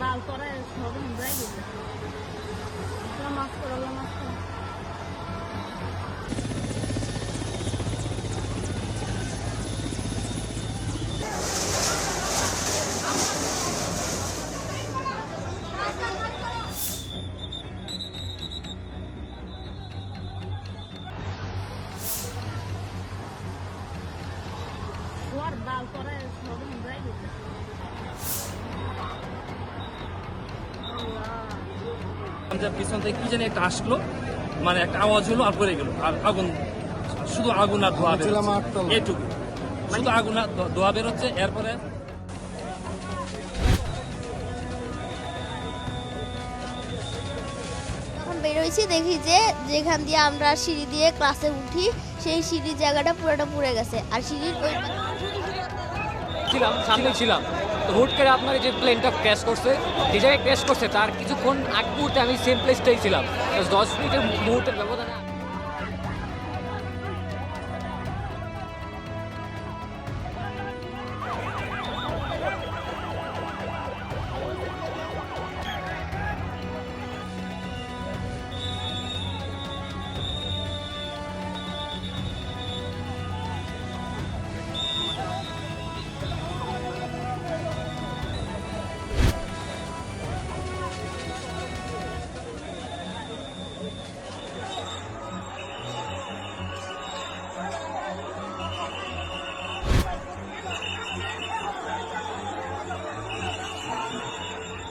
বাল করে সব যাই গেছে মাছ করো মাছ করো বাল করে সব যাই গেছে পিছন থেকে কি জানি একটা আসলো, মানে একটা আওয়াজ হলো আর পড়ে গেল, আর আগুন, শুধু আগুন আর ধোয়া বেরোচ্ছে, এইটুকু শুধু আগুন আর ধোয়া বেরোচ্ছে। এরপরে যখন বেরোইছি দেখি যে যেখান দিয়ে আমরা সিঁড়ি দিয়ে ক্লাসে উঠি সেই সিঁড়ির জায়গাটা পুরোটা পুড়ে গেছে, আর সিঁড়ির ওই সামনে ছিলাম তো হুট করে আপনার যে প্লেনটা ক্র্যাশ করছে, যে জায়গায় ক্র্যাশ করছে তার কিছুক্ষণ আগ মুহূর্তে আমি সেম প্লেসটাই ছিলাম। 10 মিনিটের মুহূর্তের ব্যবধানে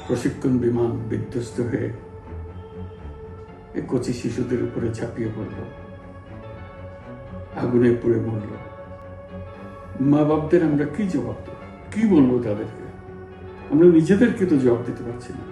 প্রশিক্ষণ বিমান বিধ্বস্ত হয়ে কচি শিশুদের উপরে ঝাঁপিয়ে পড়ল, আগুনে পুড়ে মরল। মা বাপদের আমরা কি জবাব দেব? কি বলবো তাদেরকে? আমরা নিজেদেরকে তো জবাব দিতে পারছি না।